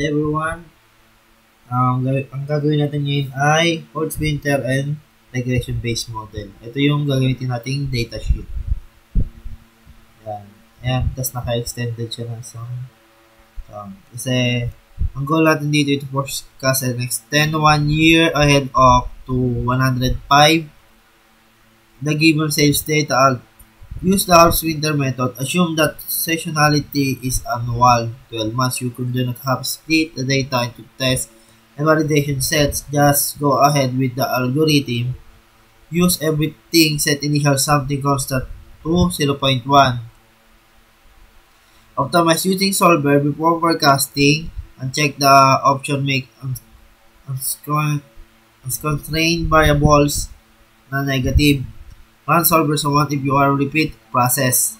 everyone. Ang gagawin natin ngayon ay Ford's Winter and Regression-Based Model. Ito yung gagamitin nating datasheet. Yan. Ayan, tapos naka-extended siya ng isang kasi ang goal natin dito ito forecast and extend 1 year ahead of to 105 the given sales data. Use the Ford's Winter method. Assume that seasonality is annual, 12 months. You could do not have split the data into test and validation sets. Just go ahead with the algorithm. Use everything, set initial something constant to 0.1. Optimize using solver before forecasting and check the option make unconstrained variables na negative. Run solver sa 1 if you are repeat process.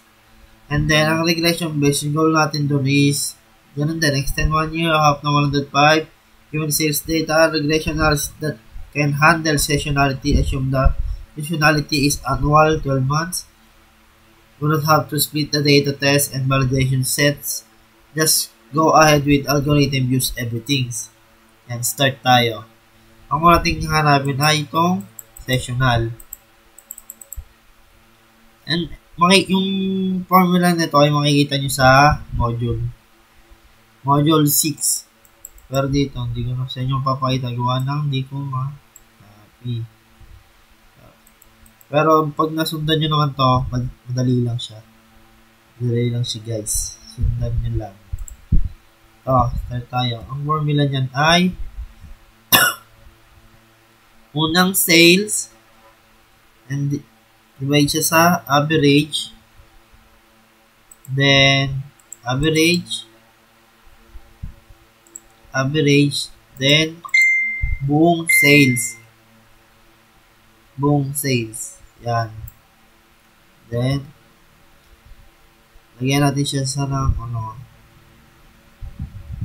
And then, ang regression based, yung goal natin doon is, ganun din, extend 1 year, half na 105, given sales data, regression analysis that can handle seasonality, assume the seasonality is annual, 12 months. Do not have to split the data test and validation sets. Just go ahead with algorithm, use everything. And start tayo. Ang ating hanapin ay itong seasonal. And yung formula nito ay makikita nyo sa module 6. Pero dito, hindi ko na sa inyo papakita. Gawa ng hindi ko ma-copy. Pero pag nasundan nyo naman to, madali lang siya. Madali lang siya, guys. Sundan nyo lang. Start tayo. Ang formula nyan ay unang sales and divide siya sa average, then average, then buong sales. Yan. Then, lagyan natin siya sa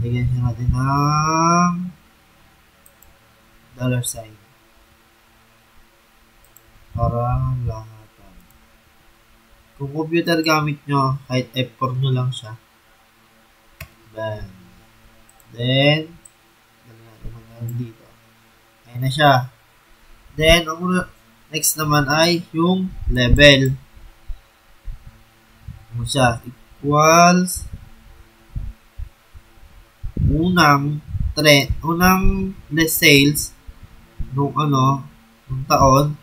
lagyan siya natin ng dollar sign. Para lahat. Kung computer gamit nyo, kahit F4 nyo lang siya. Then, dito. Ayan na siya. Then, ang next naman ay yung level. Ano siya? Equals unang sales nung taon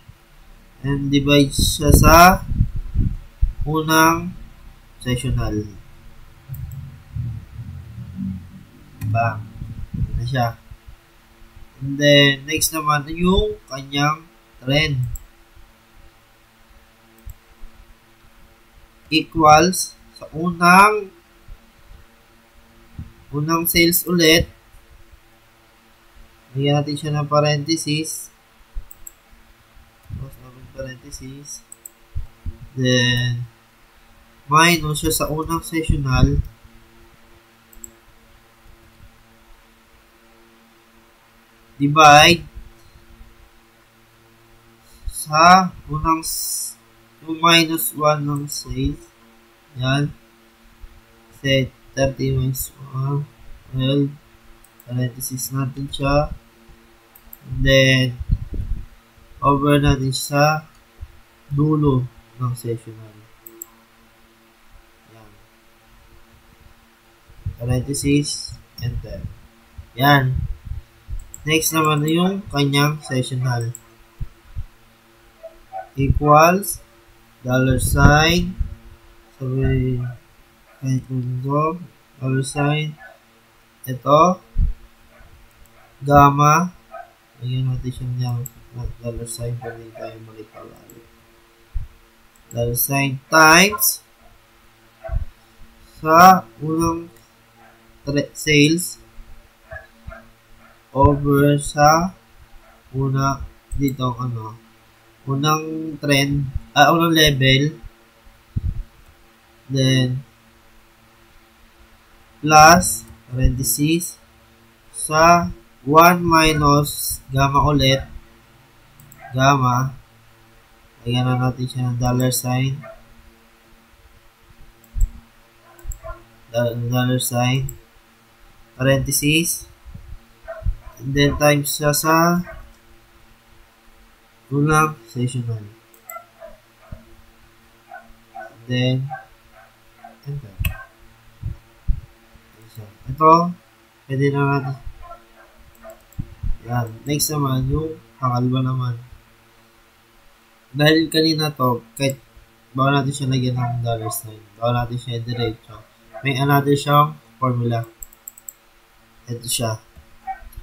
and divide siya sa unang seasonal. Bang. Yan na siya. And then, next naman yung kanyang trend. Equals sa unang sales ulit. Lagyan natin siya ng parenthesis. Then, minus siya sa unang seasonal. Divide sa yung minus 1 ng sales. Yan. Set 30 minus 1. Well, parenthesis natin siya. And then, over natin sa dulo ng seasonal. Yan. Parenthesis, enter. Yan. Next naman na yung kanyang seasonal. Equals dollar sign. Sabi, kahit kung dollar sign. Ito. Gamma. Lagyan natin siya niyang dollar sign para hindi tayo malipawali. Dollar sign times sa unang sales over sa unang trend, unang level, then plus parenthesis sa 1 minus gamma ulit, gamma, lagyan na natin siya ng dollar sign, $, parenthesis, and then times siya sa unang sessional. And then, enter. Ito, pwede na natin. Yan. Next naman, yung pangalawa naman. Dahil kanina to, kahit bawal natin siya lagyan ng dollar sign. Bawal natin siya diretso. May another siyang formula. Ito siya.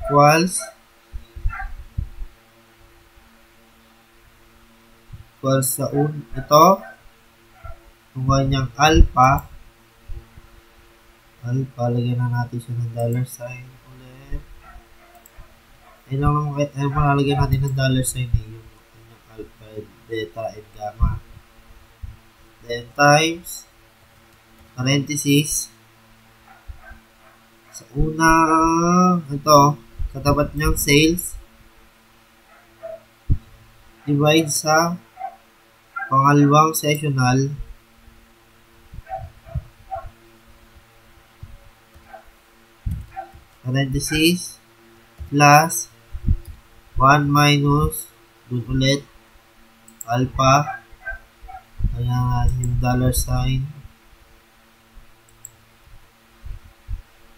Equals sa ito, kung kanyang alpha, lagyan na natin siya ng dollar sign ulit. Ayun lang naman kahit ayun pa lalagyan natin ng dollar sign yung kanyang alpha, beta, and gamma. Then times, parenthesis, sa unang, ito, katapat niyang sales, divide sa pangalawang sessional, parenthesis, plus 1 minus, dun ulit, alpha, ayan yung dollar sign,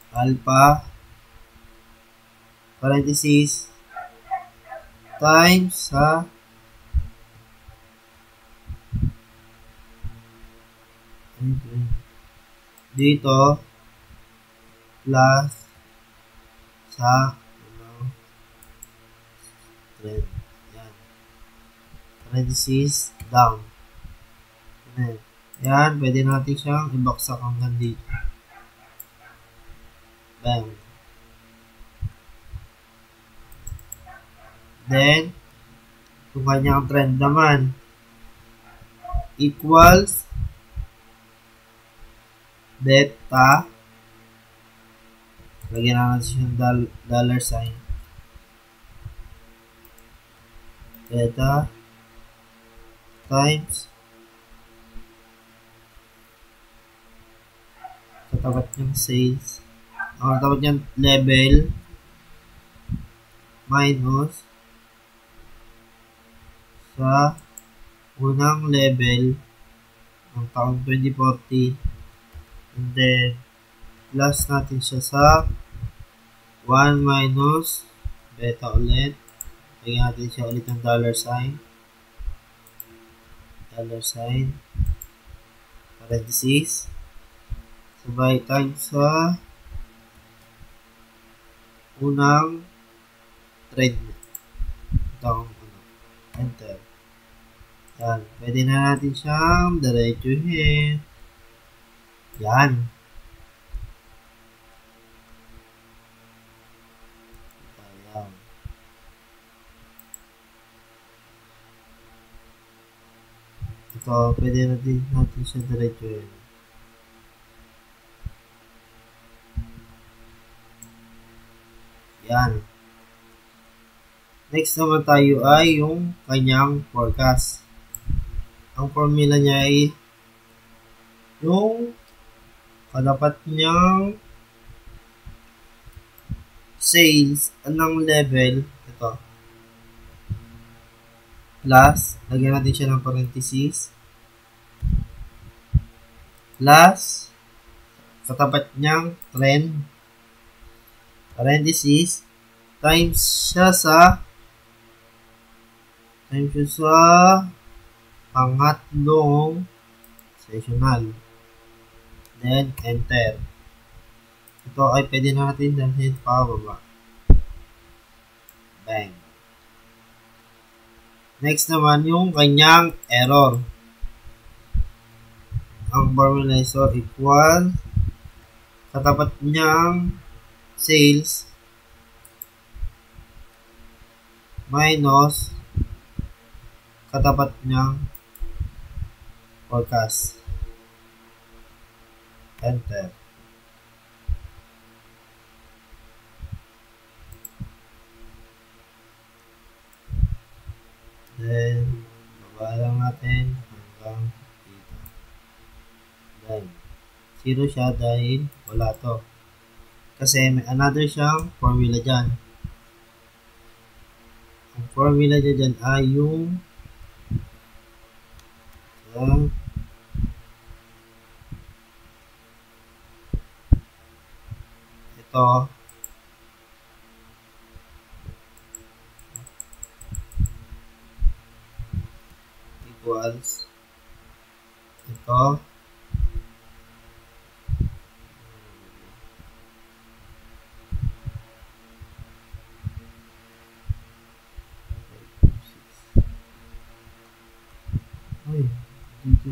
alpha, parenthesis, times sa dito, plus sa trend. Yan. Parenthesis, down. Yan, pwede natin siyang i-baksak hanggang dito. Bang. Then, kung kanyang trend naman, equals beta, lagyan na natin yung dollar sign, beta times katapat niyang sales, katapat niyang level, minus sa unang level ng taong 2040, and then plus natin siya sa 1 minus beta ulit, lagyan natin siya ulit ng dollar sign, parenthesis, sabay times sa unang trend, itong enter. Yan, pwede na natin siyang diretsuhin. Yan. Ayan. Ito, pwede natin siya diretsuhin. Yan. Next naman tayo ay yung kanyang forecast. Ang formula niya ay yung katapat niyang sales ng level, ito, plus, lagyan natin siya ng parenthesis, plus, katapat niyang trend, parenthesis, times siya sa pangatlong sessional. Then, enter. Ito ay pwede natin dalhin pababa. Bang. Next naman, yung kanyang error. Ang formula so equal katapat niyang sales minus katapat niyang forecast. Enter. Then, baba lang natin hanggang dito. Then, 0 siya dahil wala to. Kasi may another siyang formula dyan. Ang formula niya dyan ay yung ito equals ito ay dito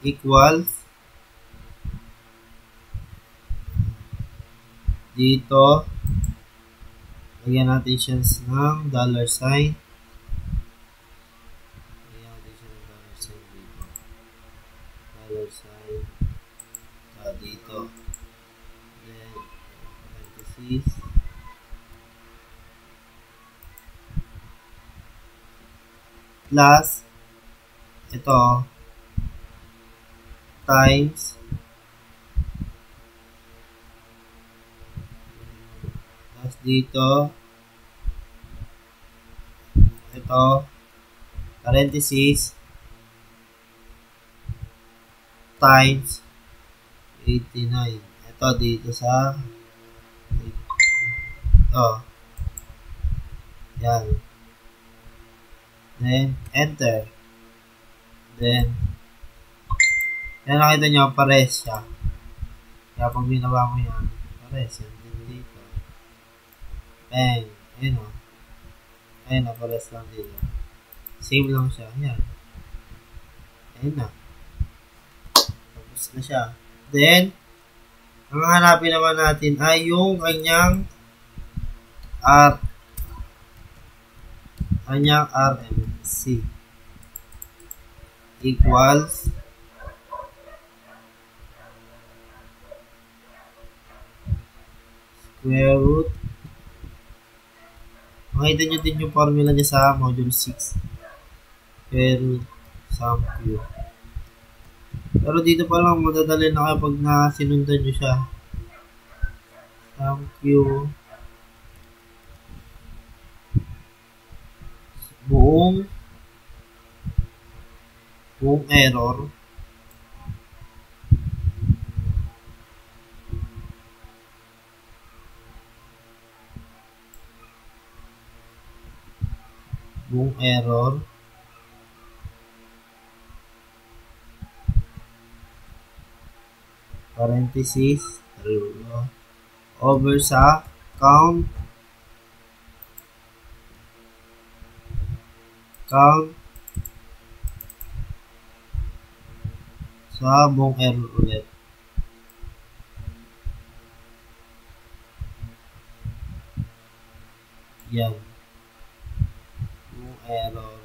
equals dito lagyan natin siya ng dollar sign. Lagyan natin siya ng dollar sign dito. Dollar sign dito. Then parenthesis plus ito times tapos dito ito parenthesis times 89 ito dito sa ito yan then enter then yan nakita nyo pares siya kaya pag binaba mo yan pares yan din dito bang ayun o ayun o pares lang dito same lang siya yan ayun na tapos na siya then ang hanapin naman natin ay yung kanyang RMC equals square root makita nyo din yung formula niya sa module 6 square root sum q pero dito pa lang madadali na kayo pag nasinundan nyo siya sum q buong error parenthesis over sa count sa buong error ulit. Yan. Buong error.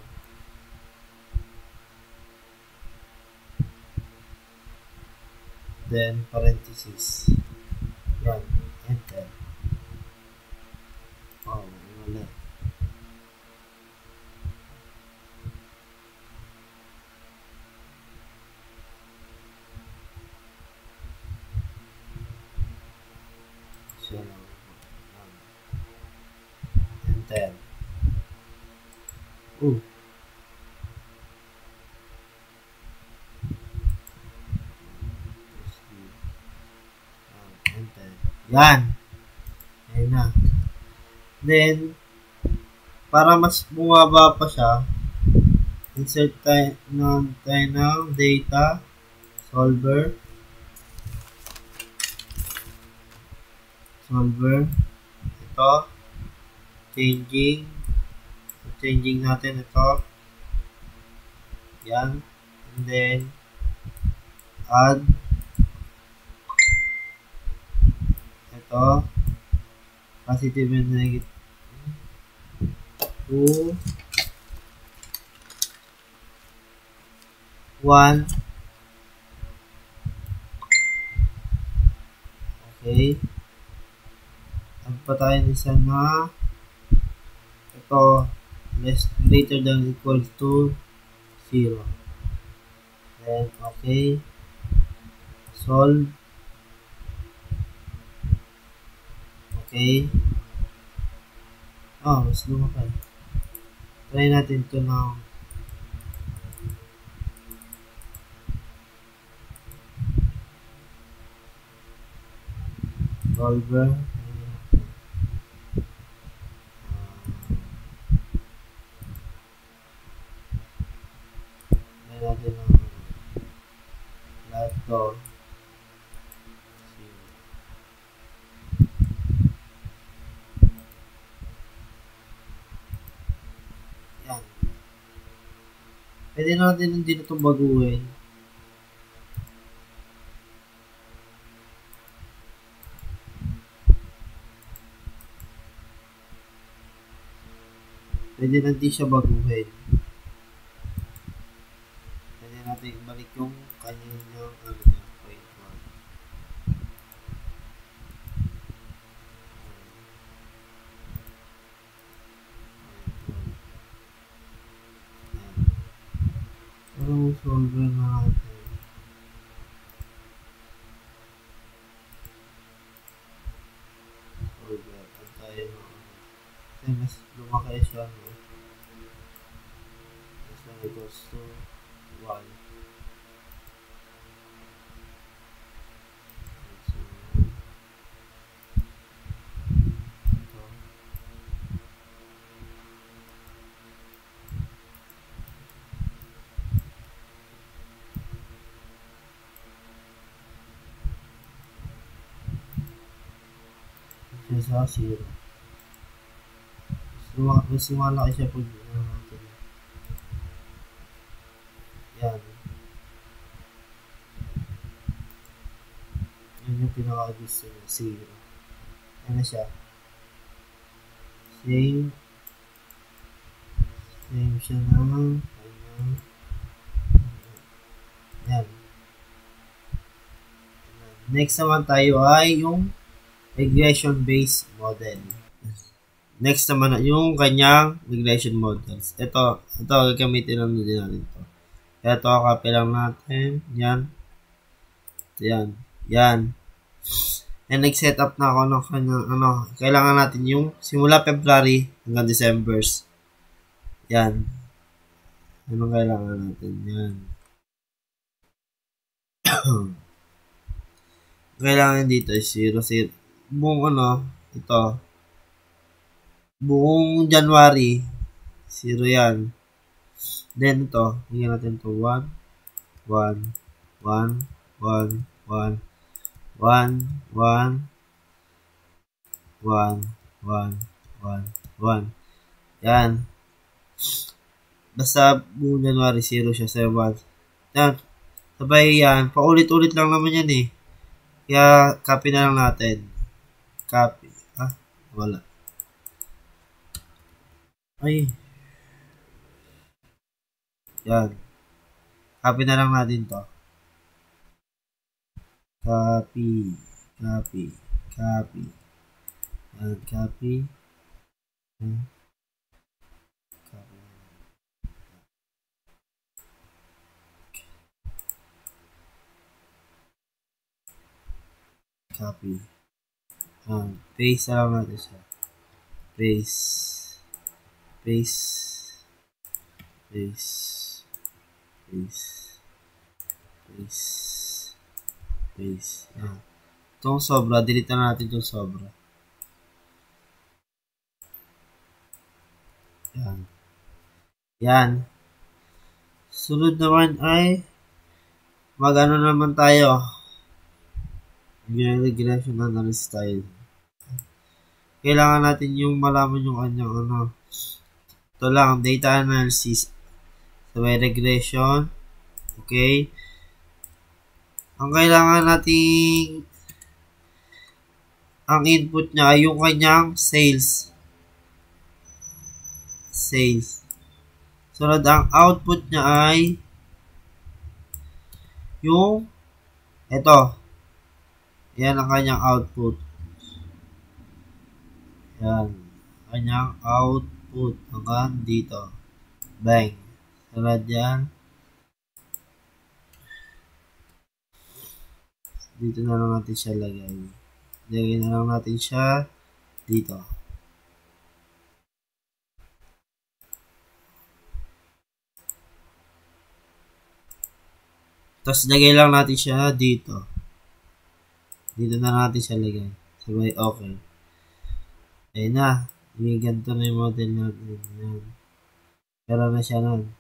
Then, parenthesis. Yan. Enter. Oh, wala. Enter. Enter. Yan. Ayan na. Then, para mas bumaba pa siya, insert tayo ng data solver. Ito. Changing natin ito. Yan. And then, add. Ito. Positive and negative. 2. 1. Okay. Add pa tayo isa na ito less greater than equal to 0. Then, okay. Solve. Okay. Oh, mas lumaki. Try natin ito ng solver. Try natin ng lahat to. Yan. Pwede natin hindi na ito baguhin. Pwede na hindi siya baguhin. Pwede natin balik yung kanyang ano niya, point 1. Pero solver na natin. Solver. At tayo na kasi mas lumaki siya, no? Mas na equals to 1. Sa 0. Mas lumalaki siya pag natin. Yan. Yan yung pinaka-gusto niya. 0. Yan na siya. Same. Same siya ng yan. Next naman tayo ay yung regression-based model. Next naman yung kanyang regression models. Ito gagamitin lang din natin ito. Ito, copy lang natin. Yan. Ito yan. Yan. And nag-set up na ako ng kanyang, kailangan natin yung simula February hanggang December. Yan. Anong kailangan natin? Yan. Kailangan dito is 0, 0. Buong ito. Buong January, 0 yan. Then ito, hingyan natin ito, 1, 1, 1, 1, 1, 1, 1, 1, 1, 1. Yan. Basta buong January, 0 siya sa 1. Yan. Sabay yan. Paulit-ulit lang naman yan eh. Kaya, copy na lang natin. Copy. Wala. Ay. Yan. Copy na lang natin to. Copy. Copy. Copy. Yan. Copy. Yan. Copy. Copy. Paste na lang natin siya. Paste. Paste. Paste. Paste. Paste. Paste. Yan. Itong sobra, delete na natin itong sobra. Yan. Yan. Sunod naman ay mag-ano naman tayo. Regression analysis tayo. Kailangan natin yung malaman yung kanyang ito lang, data analysis. So, may regression. Okay. Ang kailangan natin ang input niya ay yung kanyang sales. Sales. So, ang output niya ay yung ito. Yan ang kanyang output. Yan. Kanyang output. output hanggang dito. Bang. Sarad yan. Dito na lang natin siya lagay. Lagay na lang natin siya dito. Tapos lagay lang natin siya dito. Dito na natin siya lagay. Sabay okay. Ayun na. Yung ganito na yung model natin. Yan. Pero na siya nun.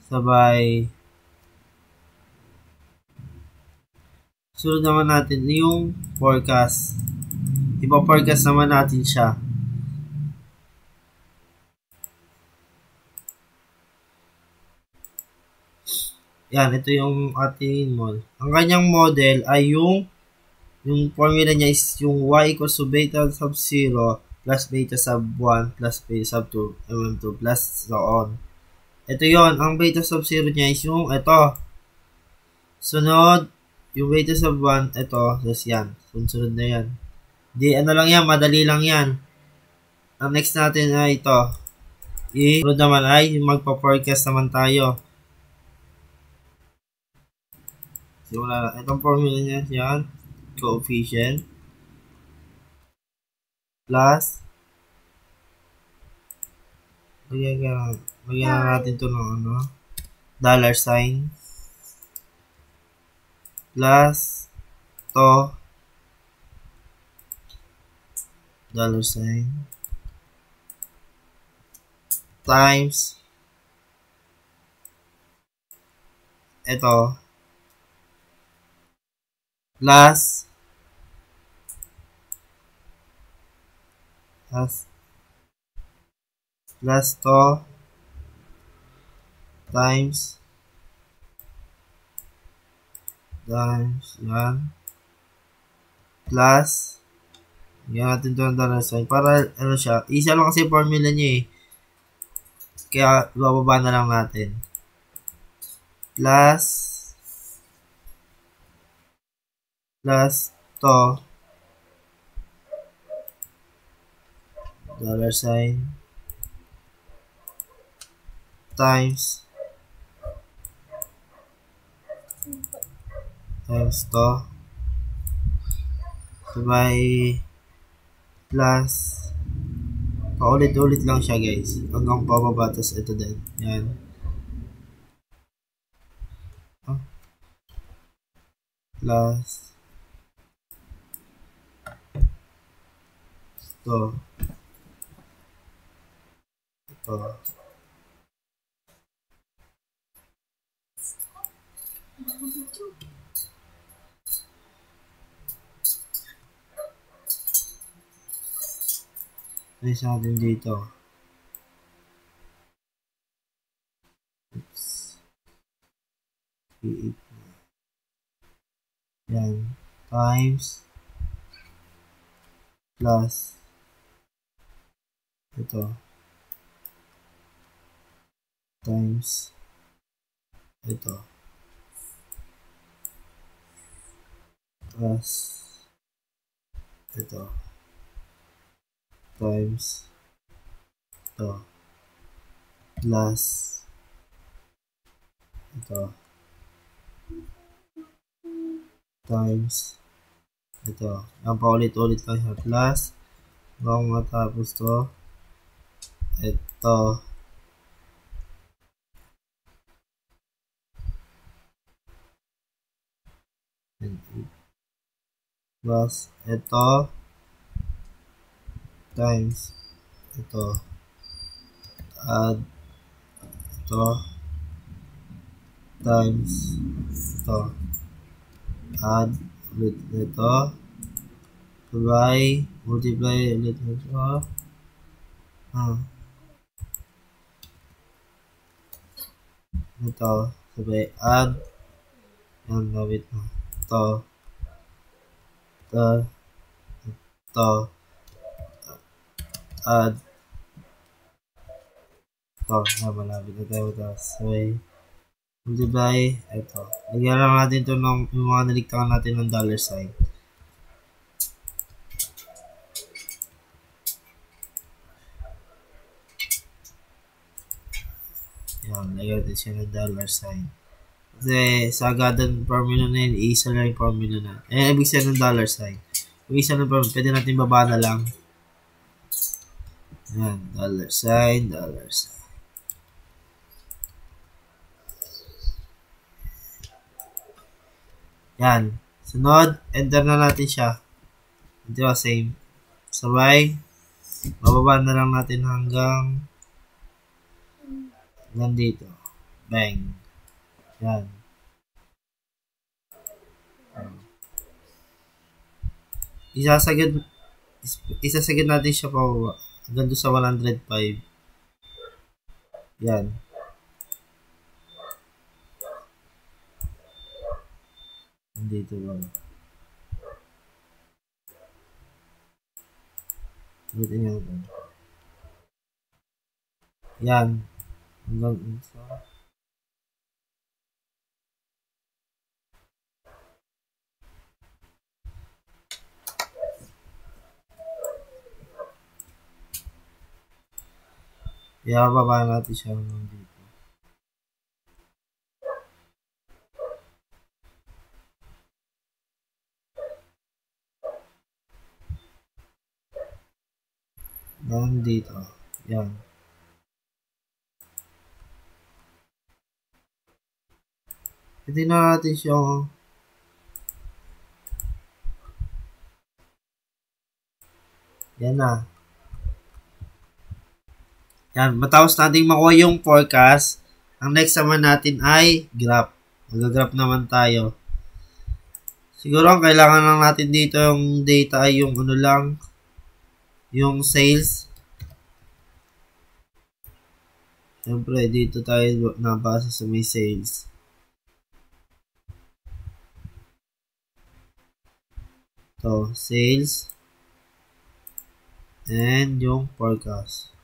Sabay. Sunod naman natin yung forecast. Ipa-forecast naman natin siya. Yan, ito yung ating model. Ang kanyang model ay yung formula niya is yung y equals to beta sub 0 plus beta sub 1 plus beta sub 2 mm2 plus so on. Ito yon. Ang beta sub 0 niya is yung ito. Sunod, yung beta sub 1, ito. Tapos yan. Sunod na yan. Di, ano lang yan. Madali lang yan. Ang next natin ay ito. Sunod naman ay magpa-forecast naman tayo. Simula na. Itong formula niya, yan. Coefficient. Plus. Lagyan natin ito ng ano. Dollar sign. Plus. To. Dollar sign. Times. Ito. Plus to times yan plus yan natin ito ng dollar sign para ano siya, isa lang kasi formula niya kaya bababa na lang natin plus to dollar sign times to sabay plus paulit-ulit lang siya guys hanggang pababa tas ito din yan plus ito Place natin dito. Oops. Yan. Times. Plus. Ito. Times. Ito. Plus. Ito. Times. Ito. Plus. Ito. Times. Ito. Ang paulit-ulit lang siya. Plus. Bago matapos to. Ito. Plus. Ito. Times. Ito. Add. Ito. Times. Ito. Add. Ulit ito. Sabay. Multiply ulit ito. Ito. Sabay. Add. Yan. Gawit mo. Ito. Ito. Ito. Add. Ito. Malapit na tayo. Sabay. Multiply. Ito. Lagyan lang natin ito ng mga naligtakan natin ng dollar sign. Yan, lagyan natin siya ng $sign. Kasi sa agadan formula na yun, isa lang yung formula na. Ibig sabihin ng $sign. Kung isa ng formula, pwede natin baba na lang. Yan, $sign. Yan. Sunod, enter na natin siya. Ito same. Sabay, bababa na lang natin hanggang dito. Bang. Yan. Isasagad natin siya pababa. Hanggang doon sa 105. Yan. Dito ba? Dito niya ito. Yan. Hanggang sa baba natin siya hanggang dito. Hanggang dito. Yan. Pwede na natin siya yan na. Yan. Matapos natin makuha yung forecast, ang next naman natin ay graph. Mag-graph naman tayo. Siguro ang kailangan lang natin dito yung data ay yung ano lang, yung sales. Siyempre, dito tayo nabasa sa may sales. So, sales. And yung forecast.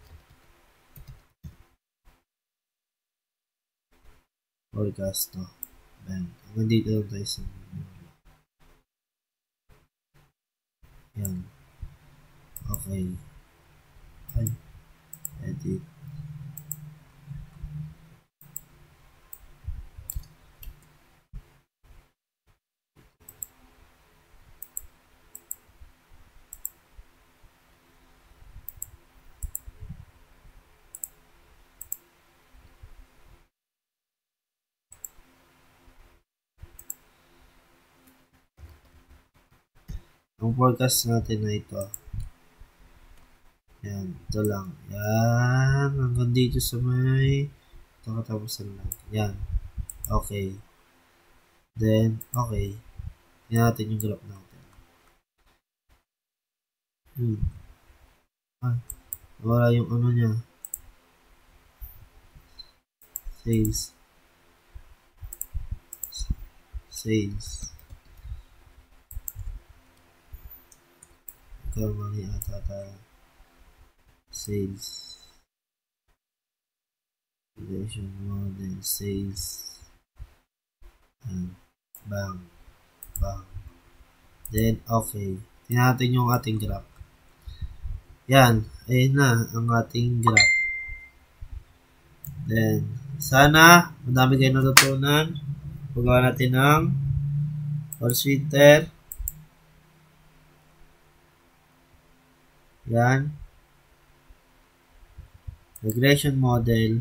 Forecast to. Ayan. Hanggang dito lang tayo sa yan. Okay. Ay. Edit. Ang forecast natin na ito. Yan. Ito lang. Yan. Hanggang dito sa may ito katapusan lang. Yan. Okay. Then, okay. Tingnan natin yung graph natin. Wala yung ano niya. Sales. Mali ata tayo. Sales. Relation model. Sales. And bang. Then, okay. Tingnan natin yung ating graph. Yan. Ayun na ang ating graph. Then, sana madami kayo natutunan. Pagawa natin ng Allswinter. Yan. Regression model.